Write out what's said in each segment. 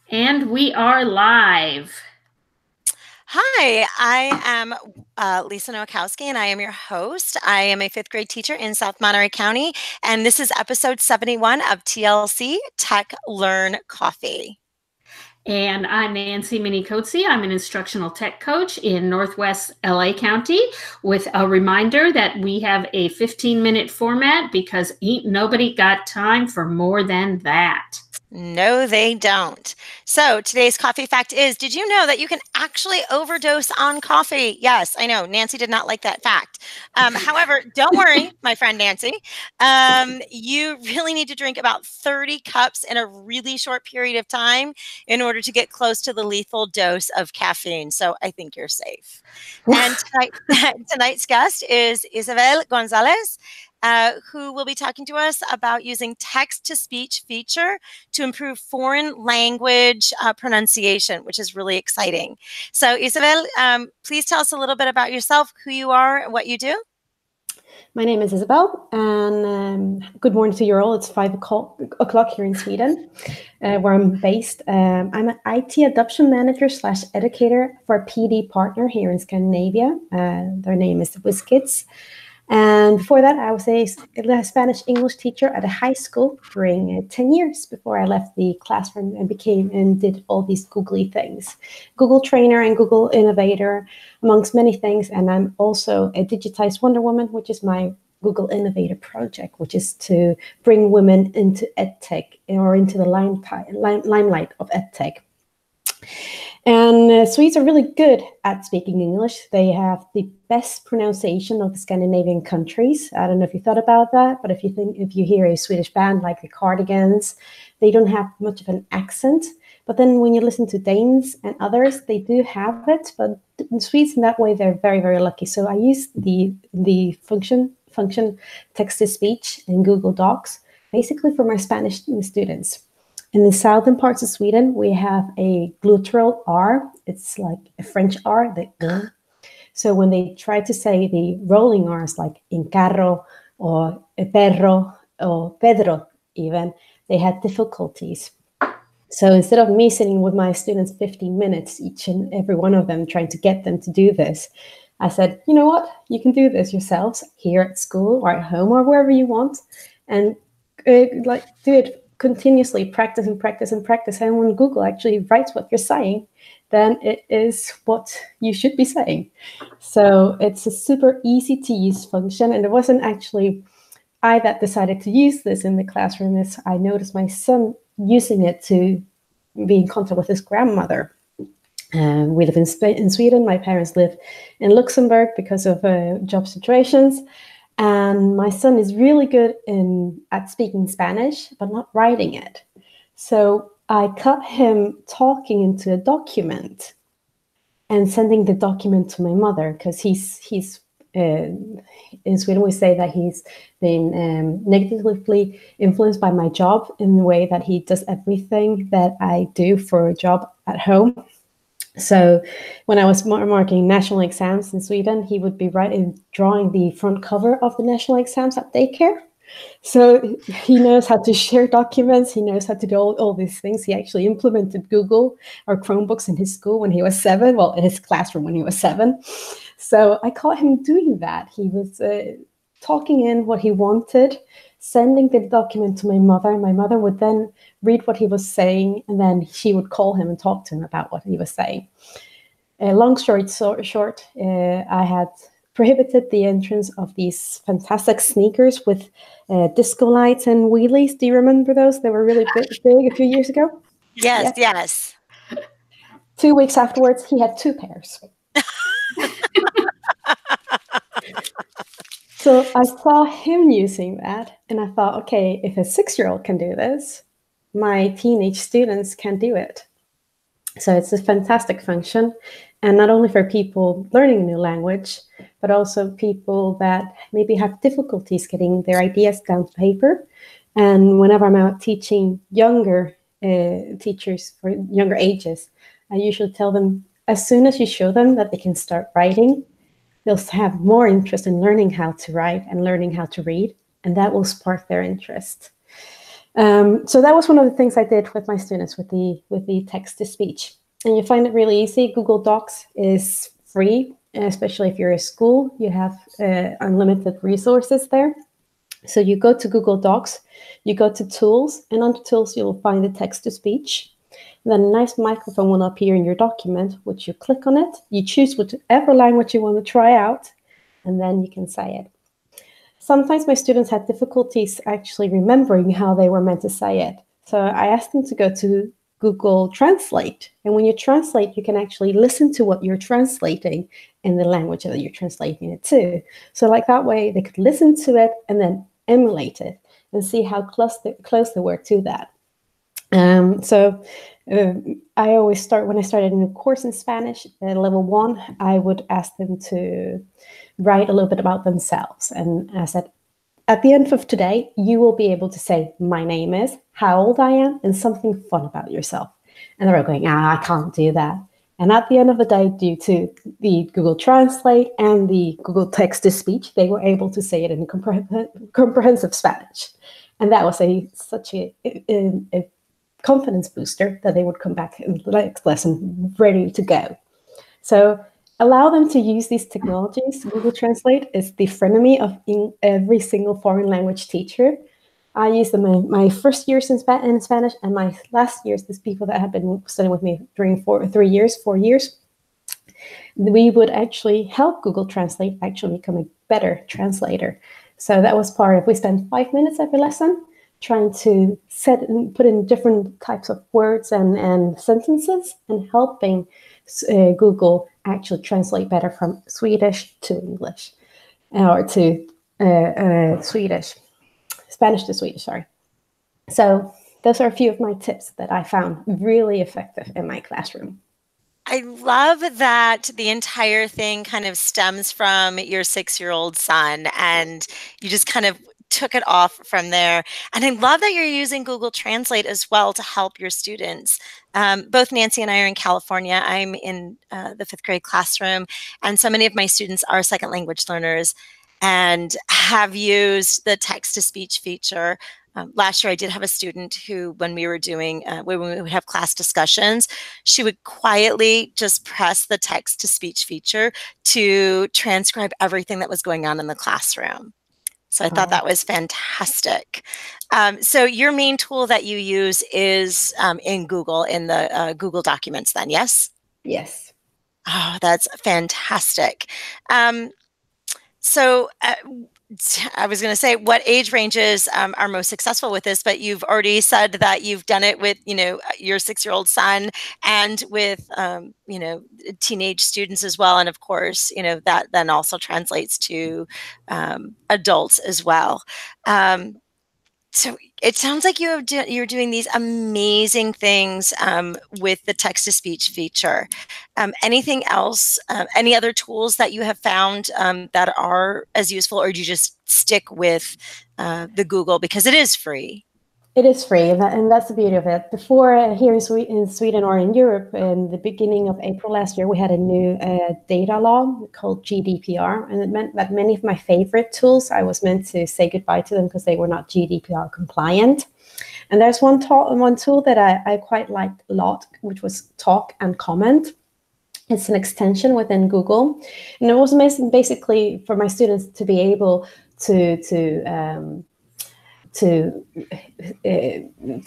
And we are live. Hi, I am Lisa Nowakowski, and I am your host. I am a fifth grade teacher in South Monterey County, and this is episode 71 of TLC Tech Learn Coffee. And I'm Nancy Minicozy. I'm an instructional tech coach in Northwest LA County with a reminder that we have a 15-minute format because ain't nobody got time for more than that. No, they don't. So today's coffee fact is, did you know that you can actually overdose on coffee? Yes, I know. Nancy did not like that fact. However, don't worry, my friend Nancy. You really need to drink about 30 cups in a really short period of time in order to get close to the lethal dose of caffeine. So I think you're safe. And tonight's guest is Isabel Gonzalez. Who will be talking to us about using text to speech feature to improve foreign language pronunciation, which is really exciting. So, Isabel, please tell us a little bit about yourself, who you are, and what you do. My name is Isabel, and good morning to you all. It's 5 o'clock here in Sweden, where I'm based. I'm an IT adoption manager / educator for a PD partner here in Scandinavia. Their name is WizKids. And before that, I was a Spanish English teacher at a high school during 10 years before I left the classroom and did all these googly things. Google trainer and Google innovator, amongst many things. And I'm also a digitized Wonder Woman, which is my Google Innovator project, which is to bring women into EdTech or into the limelight of EdTech. And Swedes are really good at speaking English. They have the best pronunciation of the Scandinavian countries. I don't know if you thought about that, but if you hear a Swedish band like the Cardigans, they don't have much of an accent. But then when you listen to Danes and others, they do have it. But in Swedes, in that way, they're very, very lucky. So I use the function text to speech in Google Docs, basically for my Spanish students. In the southern parts of Sweden, we have a glottal R. It's like a French R, the G. So when they try to say the rolling R's like in carro or perro or Pedro even, they had difficulties. So instead of me sitting with my students 15 minutes, each and every one of them, trying to get them to do this, I said, you know what? You can do this yourselves here at school or at home or wherever you want. And do it continuously, practice and practice and practice. And when Google actually writes what you're saying, then it is what you should be saying. So it's a super easy to use function. And it wasn't actually I that decided to use this in the classroom. I noticed my son using it to be in contact with his grandmother. We live in Sweden. My parents live in Luxembourg because of job situations. And my son is really good at speaking Spanish, but not writing it. So I caught him talking into a document and sending the document to my mother because he's in Sweden we say that he's been negatively influenced by my job in the way that he does everything that I do for a job at home. So when I was marking national exams in Sweden, he would be drawing the front cover of the national exams at daycare. So he knows how to share documents. He knows how to do all these things. He actually implemented Google or Chromebooks in his school when he was 7. Well, in his classroom when he was 7. So I caught him doing that. He was talking in what he wanted, sending the document to my mother. My mother would then read what he was saying, and then she would call him and talk to him about what he was saying. Long story short, I had prohibited the entrance of these fantastic sneakers with disco lights and wheelies. Do you remember those? They were really big a few years ago. Yes. 2 weeks afterwards, he had 2 pairs. So I saw him using that, and I thought, okay, if a 6-year-old can do this, my teenage students can do it. So it's a fantastic function, and not only for people learning a new language, but also people that maybe have difficulties getting their ideas down to paper. And whenever I'm out teaching younger teachers for younger ages, I usually tell them, as soon as you show them that they can start writing, they'll have more interest in learning how to write and learning how to read, and that will spark their interest. So that was one of the things I did with my students with the text to speech. And you find it really easy. Google Docs is free, especially if you're a school. You have unlimited resources there. So you go to Google Docs, you go to Tools, and under Tools you'll find the text to speech. Then a nice microphone will appear in your document, which you click on it. You choose whatever language you want to try out, and then you can say it. Sometimes my students had difficulties actually remembering how they were meant to say it. So I asked them to go to Google Translate. And when you translate, you can actually listen to what you're translating in the language that you're translating it to. So like that way, they could listen to it and then emulate it and see how close they were to that. I always start, when I started a new course in Spanish at level 1, I would ask them to write a little bit about themselves. And I said, at the end of today, you will be able to say, my name is, how old I am, and something fun about yourself. And they were going, I can't do that. And at the end of the day, due to the Google Translate and the Google Text-to-Speech, they were able to say it in comprehensive Spanish. And that was such a confidence booster that they would come back in the next lesson ready to go. So allow them to use these technologies. Google Translate is the frenemy of every single foreign language teacher. I used them in my first years in Spanish, and my last years, these people that have been studying with me during 4 years, we would actually help Google Translate actually become a better translator. So that was part of, we spent 5 minutes every lesson trying to put in different types of words and sentences and helping Google actually translate better from Swedish to English, or to Spanish to Swedish, sorry. So those are a few of my tips that I found really effective in my classroom. I love that the entire thing kind of stems from your 6-year-old son, and you just kind of took it off from there. And I love that you're using Google Translate as well to help your students. Both Nancy and I are in California. I'm in the 5th grade classroom, and so many of my students are second language learners and have used the text-to-speech feature. Last year, I did have a student who, when we were doing, when we would have class discussions, she would quietly just press the text-to-speech feature to transcribe everything that was going on in the classroom. So I thought that was fantastic. So your main tool that you use is in Google, in the Google Documents then, yes? Yes. Oh, that's fantastic. So I was going to say, what age ranges are most successful with this, but you've already said that you've done it with, your 6-year-old son and with, teenage students as well. And of course, that then also translates to adults as well. So it sounds like you're doing these amazing things with the text-to-speech feature. Anything else, any other tools that you have found that are as useful, or do you just stick with the Google because it is free? It is free, and that's the beauty of it. Before, here in Sweden or in Europe, in the beginning of April last year, we had a new data law called GDPR, and it meant that many of my favorite tools, I was meant to say goodbye to them because they were not GDPR compliant. And there's one tool that I quite liked a lot, which was Talk and Comment. It's an extension within Google, and it was amazing, basically, for my students to be able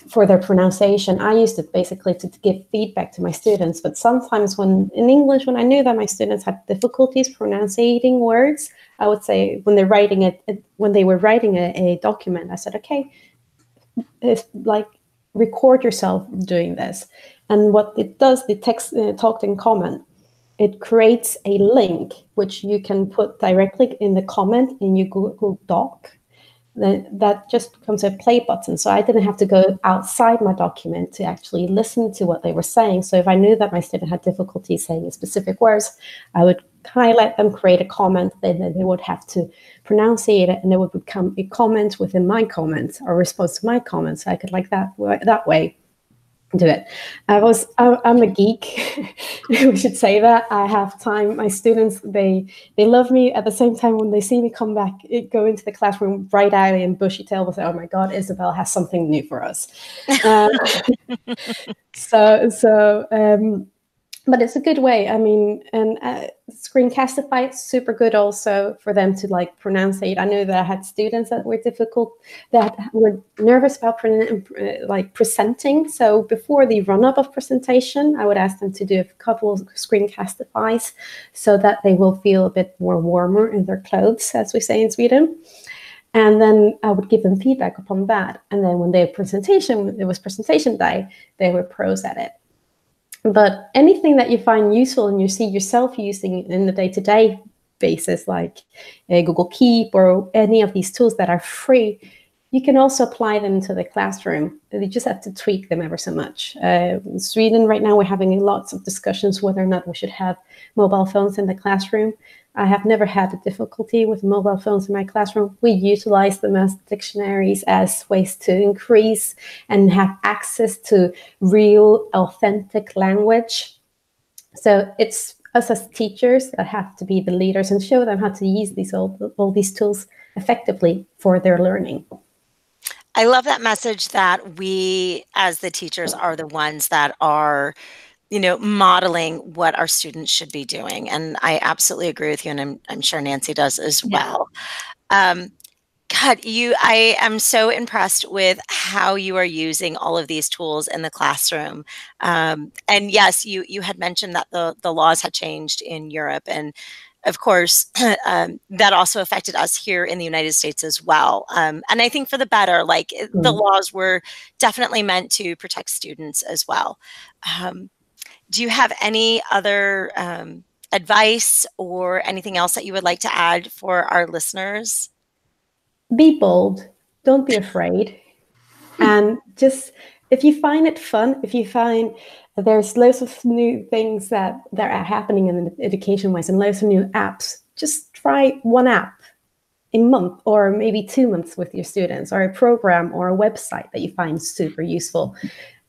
for their pronunciation. I used it basically to give feedback to my students, but sometimes in English, when I knew that my students had difficulties pronouncing words, I would say, when they were writing a document, I said, okay, record yourself doing this. And what it does, the text, Talk and Comment, it creates a link which you can put directly in the comment in your Google Doc. Then that just becomes a play button. So I didn't have to go outside my document to actually listen to what they were saying. So if I knew that my student had difficulty saying specific words, I would let them create a comment. Then they would have to pronunciate it, and it would become a comment within my comment, or response to my comments. So I could that way. do it. I'm a geek. We should say that. I have time. My students, they love me. At the same time, when they see me come back, go into the classroom bright-eyed and bushy-tailed, they say, "Oh my God, Isabel has something new for us." Uh, but it's a good way. I mean, and Screencastify is super good also for them to like pronounce it. I know that I had students that were were nervous about presenting. So before the run-up of presentation, I would ask them to do a couple of Screencastifies so that they will feel a bit more warmer in their clothes, as we say in Sweden. And then I would give them feedback upon that. And then when it was presentation day, they were pros at it. But anything that you find useful and you see yourself using in the day-to-day basis, like Google Keep or any of these tools that are free, you can also apply them to the classroom. You just have to tweak them ever so much. In Sweden right now, we're having lots of discussions whether or not we should have mobile phones in the classroom. I have never had a difficulty with mobile phones in my classroom. We utilize them as dictionaries, as ways to increase and have access to real, authentic language. So it's us as teachers that have to be the leaders and show them how to use all these tools effectively for their learning. I love that message that we, as the teachers, are the ones that are, modeling what our students should be doing. And I absolutely agree with you. And I'm sure Nancy does as well. God, I am so impressed with how you are using all of these tools in the classroom. And yes, you had mentioned that the laws had changed in Europe. And of course, that also affected us here in the United States as well. And I think for the better, the laws were definitely meant to protect students as well. Do you have any other advice or anything else that you would like to add for our listeners? Be bold. Don't be afraid. And just, if you find it fun, if you find there's loads of new things that are happening in the education-wise and loads of new apps, just try one app a month or maybe 2 months with your students, or a program or a website that you find super useful.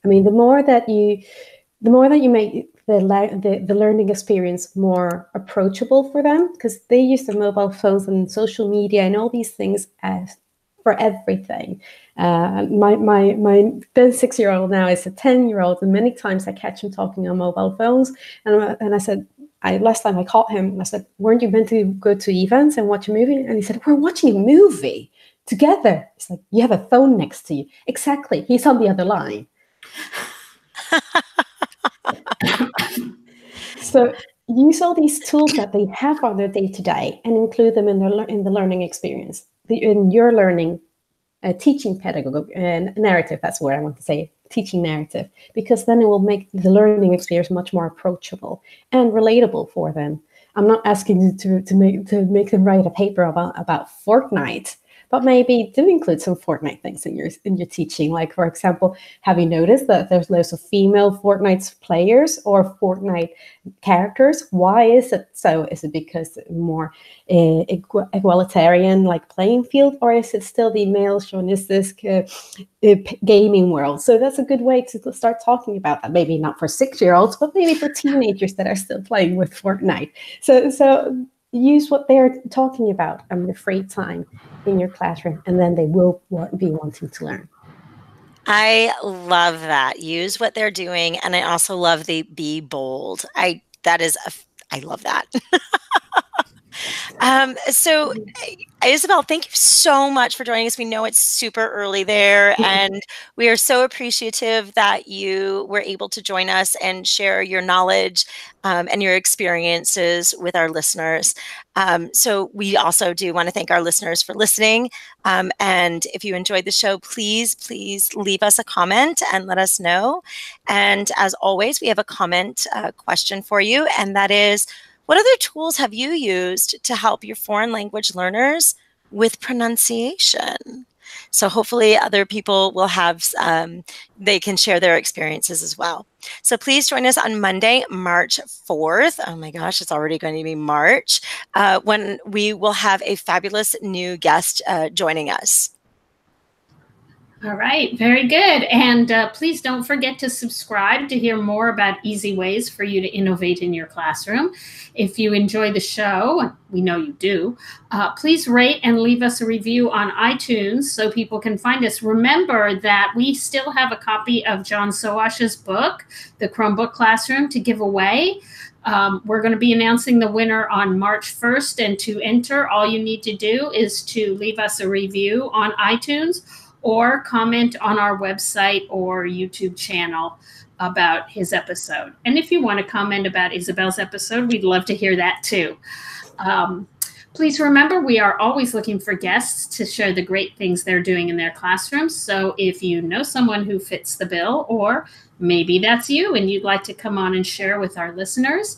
I mean, the more that you make the learning experience more approachable for them, because they use their mobile phones and social media and all these things for everything. My then 6-year-old now is a 10-year-old, and many times I catch him talking on mobile phones. And I said, last time I caught him, I said, "Weren't you meant to go to events and watch a movie?" And he said, "We're watching a movie together." It's like, you have a phone next to you. Exactly. He's on the other line. So use all these tools that they have on their day-to-day and include them in the learning experience, in your learning, teaching pedagogy and narrative. That's what I want to say, teaching narrative, because then it will make the learning experience much more approachable and relatable for them. I'm not asking you to make them write a paper about Fortnite, but maybe do include some Fortnite things in your teaching. Like, for example, have you noticed that there's loads of female Fortnite players or Fortnite characters? Why is it so? Is it because more egalitarian like playing field, or is it still the male chauvinistic gaming world? So that's a good way to start talking about that. Maybe not for 6-year-olds, but maybe for teenagers that are still playing with Fortnite. So use what they're talking about on the free time in your classroom, and then they will be wanting to learn. I love that. Use what they're doing. And I also love the be bold. I love that. So Isabel, thank you so much for joining us. We know it's super early there, and we are so appreciative that you were able to join us and share your knowledge and your experiences with our listeners. So we also do want to thank our listeners for listening. And if you enjoyed the show, please leave us a comment and let us know. And as always, we have a comment question for you, and that is, what other tools have you used to help your foreign language learners with pronunciation? So hopefully other people will have, they can share their experiences as well. So please join us on Monday, March 4th. Oh my gosh, it's already going to be March, when we will have a fabulous new guest joining us. All right, very good. And please don't forget to subscribe to hear more about easy ways for you to innovate in your classroom. If you enjoy the show, we know you do, please rate and leave us a review on iTunes so people can find us. Remember that we still have a copy of John Sowash's book, The Chromebook Classroom, to give away. We're going to be announcing the winner on March 1st, and to enter, all you need to do is to leave us a review on iTunes or comment on our website or YouTube channel about his episode. And if you want to comment about Isabel's episode, we'd love to hear that too. Please remember, we are always looking for guests to share the great things they're doing in their classrooms. So if you know someone who fits the bill, or maybe that's you and you'd like to come on and share with our listeners,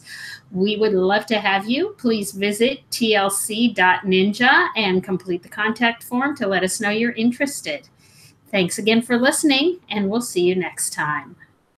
we would love to have you. Please visit tlc.ninja and complete the contact form to let us know you're interested. Thanks again for listening, and we'll see you next time.